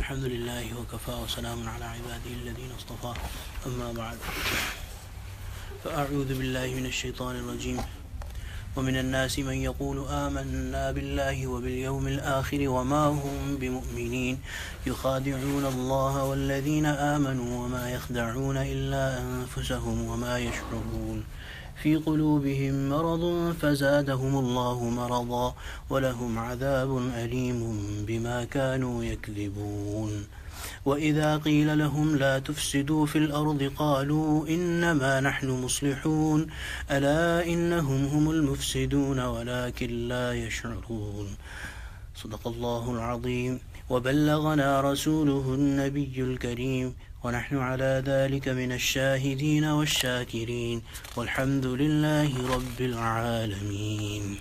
الحمد لله وكفى وسلام على عباده الذين اصطفى أما بعد فأعوذ بالله من الشيطان الرجيم ومن الناس من يقول آمنا بالله وباليوم الآخر وما هم بمؤمنين يخادعون الله والذين آمنوا وما يخدعون إلا أنفسهم وما يشعرون في قلوبهم مرض فزادهم الله مرضا ولهم عذاب أليم بما كانوا يكذبون وإذا قيل لهم لا تفسدوا في الأرض قالوا إنما نحن مصلحون ألا إنهم هم المفسدون ولكن لا يشعرون صدق الله العظيم وبلغنا رسوله النبي الكريم ونحن على ذلك من الشاهدين والشاكرين والحمد لله رب العالمين.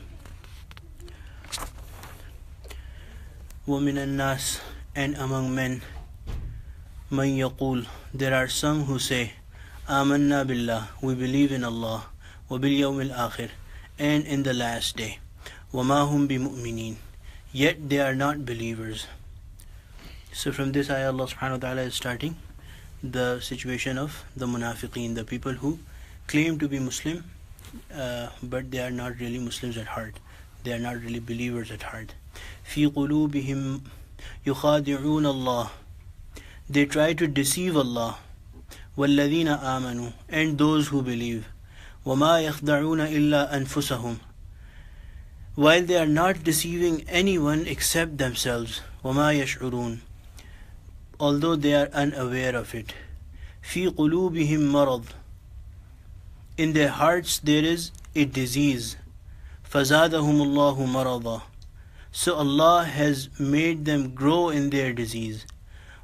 ومن الناس, and among men, man yaqul, there are some who say, Amanna billah, we believe in Allah, wa bil yawmil akhir, and in the last day, wa ma hum bi mu'minin, yet they are not believers. So from this ayah Allah subhanahu wa ta'ala is starting the situation of the munafiqeen, the people who claim to be Muslim, but they are not really Muslims at heart. They are not really believers at heart. في قلوبهم يخادعون الله, they try to deceive Allah. والذين آمنوا, and those who believe. وما يخدعون إلا أنفسهم, while they are not deceiving anyone except themselves. وما يشعرون, although they are unaware of it. في قلوبهم مرض, in their hearts there is a disease. فزادهم الله مرضا, so Allah has made them grow in their disease.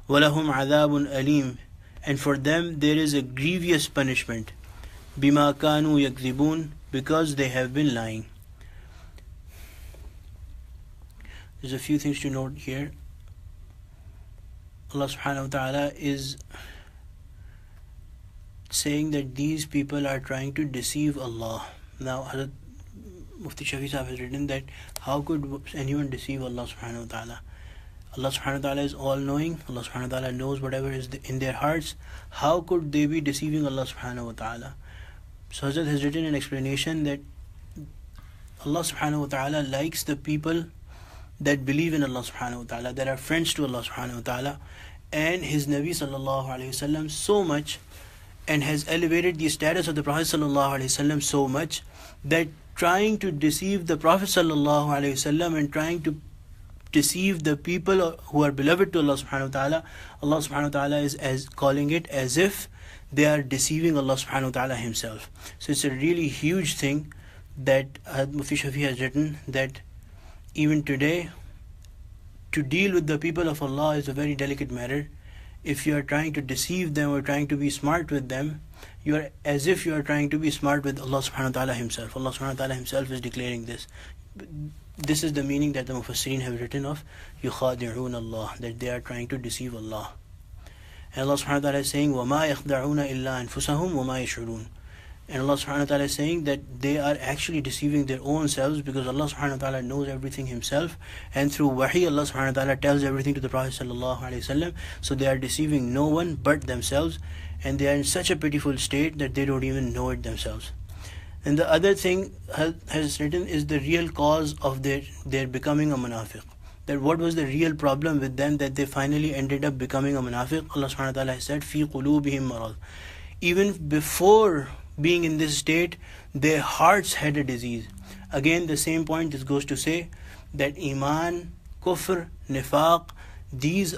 وَلَهُمْ عَذَابٌ أَلِيمٌ, and for them there is a grievous punishment. بِمَا كَانُوا يَكْذِبُونَ, because they have been lying. There's a few things to note here. Allah subhanahu wa ta'ala is saying that these people are trying to deceive Allah. Now Hazrat Mufti Shafi Sahib has written that how could anyone deceive Allah subhanahu wa ta'ala? Allah subhanahu wa ta'ala is all-knowing. Allah subhanahu wa ta'ala knows whatever is in their hearts. How could they be deceiving Allah subhanahu wa ta'ala? So Hazrat has written an explanation that Allah subhanahu wa ta'ala likes the people that believe in Allah subhanahu wa ta'ala, that are friends to Allah subhanahu wa ta'ala, and His Nabi sallallahu alayhi wasallam so much, and has elevated the status of the Prophet sallallahu alayhi wasallam so much, that trying to deceive the Prophet sallallahu alayhi wasallam and trying to deceive the people who are beloved to Allah subhanahu wa ta'ala, Allah subhanahu wa ta'ala is as calling it as if they are deceiving Allah subhanahu wa ta'ala Himself. So it's a really huge thing that Mufti Shafi has written, that even today, to deal with the people of Allah is a very delicate matter. If you are trying to deceive them or trying to be smart with them, you are as if you are trying to be smart with Allah subhanahu wa ta'ala Himself. Allah subhanahu wa ta'ala Himself is declaring this. This is the meaning that the Mufassirin have written of يُخَادِعُونَ Allah, that they are trying to deceive Allah. And Allah subhanahu wa ta'ala is saying وَمَا يَخْدَعُونَ إِلَّا أَنفُسَهُمْ وَمَا يَشْعُرُونَ, and Allah subhanahu wa ta'ala is saying that they are actually deceiving their own selves, because Allah subhanahu wa ta'ala knows everything Himself, and through wahi Allah subhanahu wa ta'ala tells everything to the Prophet sallallahu alayhi wasallam. So they are deceiving no one but themselves, and they are in such a pitiful state that they don't even know it themselves. And the other thing has written is the real cause of their becoming a munafiq. That what was the real problem with them that they finally ended up becoming a munafiq? Allah subhanahu wa ta'ala has said, فِي قُلُوبِهِمْ مَرَض, even before being in this state, their hearts had a disease. Again, the same point, this goes to say that iman, kufr, nifaq, these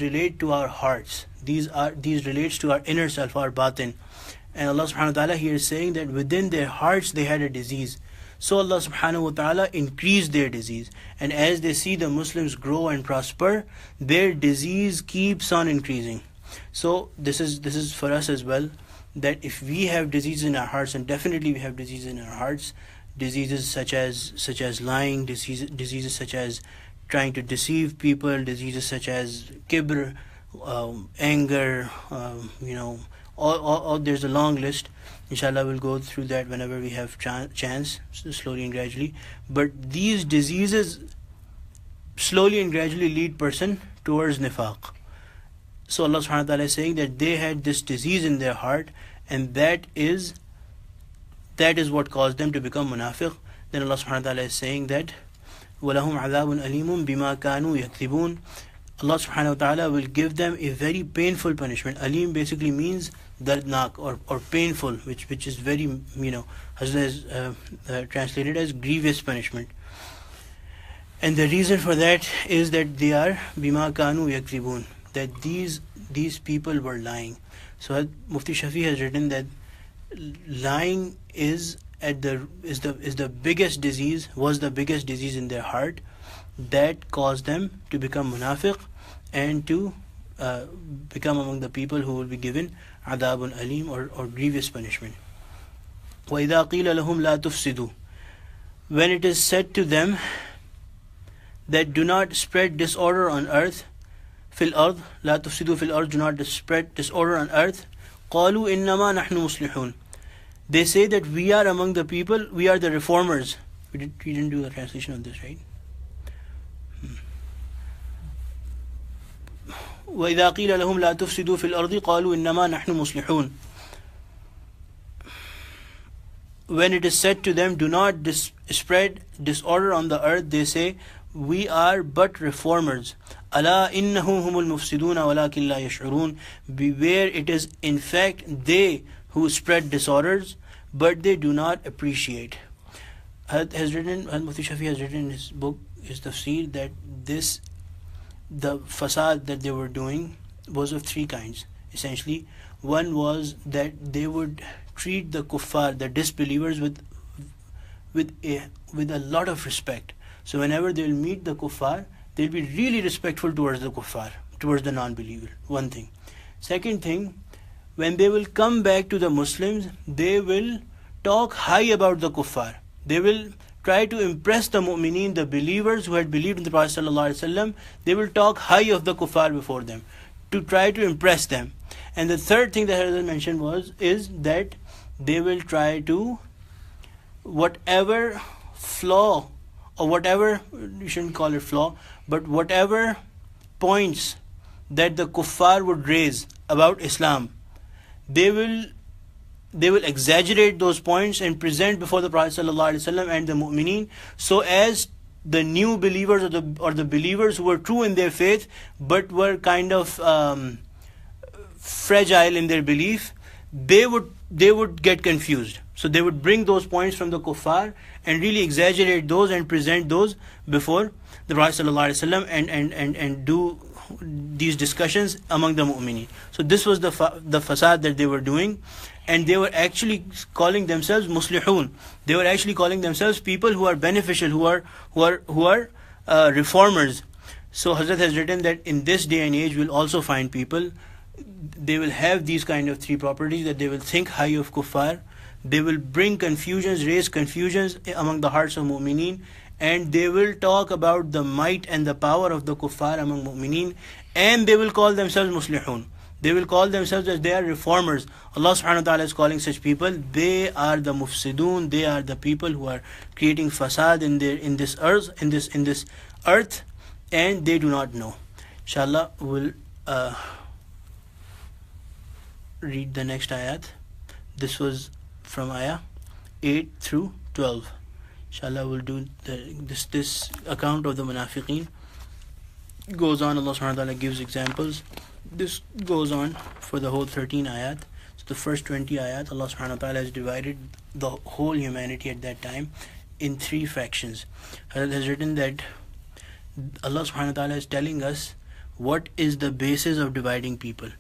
relate to our hearts. These relates to our inner self, our batin. And Allah subhanahu wa ta'ala here is saying that within their hearts they had a disease. So Allah subhanahu wa ta'ala increased their disease. And as they see the Muslims grow and prosper, their disease keeps on increasing. So this is for us as well, that if we have diseases in our hearts, and definitely we have diseases in our hearts, diseases such as lying, diseases such as trying to deceive people, diseases such as kibr, anger, all there's a long list. Inshallah, we'll go through that whenever we have chance, slowly and gradually. But these diseases slowly and gradually lead person towards nifaq. So Allah subhanahu wa ta'ala is saying that they had this disease in their heart, and that is what caused them to become munafiq. Then Allah subhanahu wa ta'ala is saying that وَلَهُمْ عَذَابٌ أَلِيمٌ بِمَا كَانُوا يَكْذِبُونَ. Allah subhanahu wa ta'ala will give them a very painful punishment. Alim basically means dardnak or painful, which is very, Hazrat has translated as grievous punishment. And the reason for that is that they are bima kanu yakzibun, that these people were lying. So Mufti Shafi has written that lying is the biggest disease, was the biggest disease in their heart that caused them to become munafiq and to become among the people who will be given adabun alim or grievous punishment. وَإِذَا قِيلَ لَهُمْ لَا تُفْسِدُوا, when it is said to them that do not spread disorder on earth, fil ard, la tufsidu fil ard, do not spread disorder on earth, qalu innama nahnu muslihun, they say that we are among the people, we are the reformers. We didn't do the translation of this, right? وَإِذَا قِيلَ لَهُمْ لَا تُفْسِدُوا فِي الْأَرْضِ قَالُوا إِنَّمَا نَحْنُ مُصْلِحُونَ, when it is said to them do not spread disorder on the earth, they say we are but reformers. أَلَا إِنَّهُمْ هُمُ الْمُفْسِدُونَ وَلَكِنْ لَا يَشْعُرُونَ, beware, it is in fact they who spread disorders, but they do not appreciate. Mufti Shafi has written in his book, his tafsir, that the fasad that they were doing was of three kinds. Essentially, one was that they would treat the kuffar, the disbelievers, with a lot of respect. So whenever they will meet the kuffar, they'll be really respectful towards the kuffar, towards the non-believer. One thing. Second thing, when they will come back to the Muslims, they will talk high about the kuffar. They will try to impress the mu'mineen, the believers who had believed in the Prophet ﷺ. They will talk high of the kuffar before them to try to impress them. And the third thing that I mentioned is that they will try to, whatever flaw, or whatever, you shouldn't call it flaw, but whatever points that the kuffar would raise about Islam, they will exaggerate those points and present before the Prophet ﷺ and the mu'mineen, so as the new believers or the believers who were true in their faith but were kind of fragile in their belief, they would get confused. So they would bring those points from the kuffar and really exaggerate those and present those before the Prophet ﷺ and do these discussions among the mu'mineen. So this was the fasad that they were doing, and they were actually calling themselves muslihun. They were actually calling themselves people who are beneficial, who are reformers. So Hazrat has written that in this day and age we'll also find people, they will have these kind of three properties, that they will think high of kuffar, they will bring confusions, raise confusions among the hearts of mu'mineen, and they will talk about the might and the power of the kuffar among mu'mineen, and they will call themselves muslihun. They will call themselves as they are reformers. Allah subhanahu wa ta'ala is calling such people, they are the mufsidun, they are the people who are creating fasad in this earth, and they do not know. Inshallah, we'll read the next ayat. This was from ayah 8 through 12. Inshallah, we'll do this account of the munafiqeen. Goes on, Allah subhanahu wa ta'ala gives examples. This goes on for the whole 13 ayat. So the first 20 ayat, Allah subhanahu wa ta'ala has divided the whole humanity at that time in three fractions. Hazrat has written that Allah subhanahu wa ta'ala is telling us what is the basis of dividing people.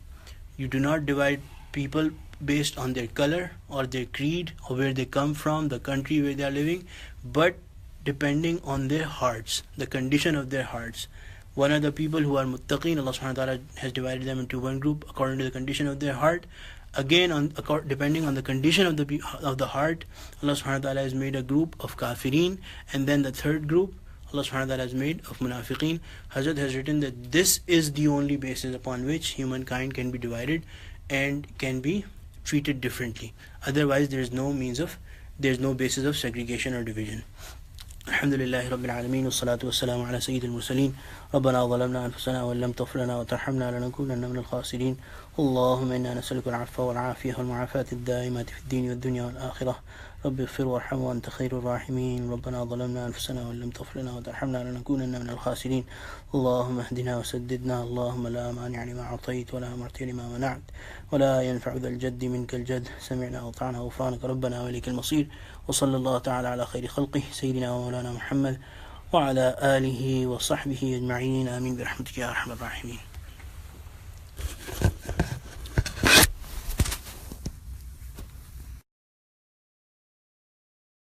You do not divide people based on their color or their creed or where they come from, the country where they are living, but depending on their hearts, the condition of their hearts. One are the people who are muttaqeen. Allah subhanahu wa ta'ala has divided them into one group according to the condition of their heart. Again, depending on the condition of the heart, Allah subhanahu wa ta'ala has made a group of kafireen, and then the third group Allah subhanahu wa ta'ala has made of munafiqeen. Hazrat has written that this is the only basis upon which humankind can be divided and can be treated differently. Otherwise, there is no basis of segregation or division. الحمد لله رب العالمين والصلاة والسلام على سيد المرسلين ربنا ظلمنا أنفسنا وإن لم تغفر لنا وترحمنا لنكونن من الخاسرين اللهم إنا نسألك العفو والعافية والمعافاة الدائمة في الدين والدنيا والآخرة رب اغفر وارحم وأنت خير الراحمين ربنا ظلمنا أنفسنا وإن لم تغفر لنا وترحمنا لنكونن من الخاسرين اللهم اهدنا وسددنا اللهم لا مانع لما أعطيت ولا معطي لما منعت ولا ينفع ذا الجد منك الجد سمعنا وأطعنا غفرانك ربنا وإليك المصير وصلى الله تعالى على خير خلقه سيدنا ومولانا محمد وعلى آله وصحبه أجمعين آمين برحمتك يا أرحم الراحمين.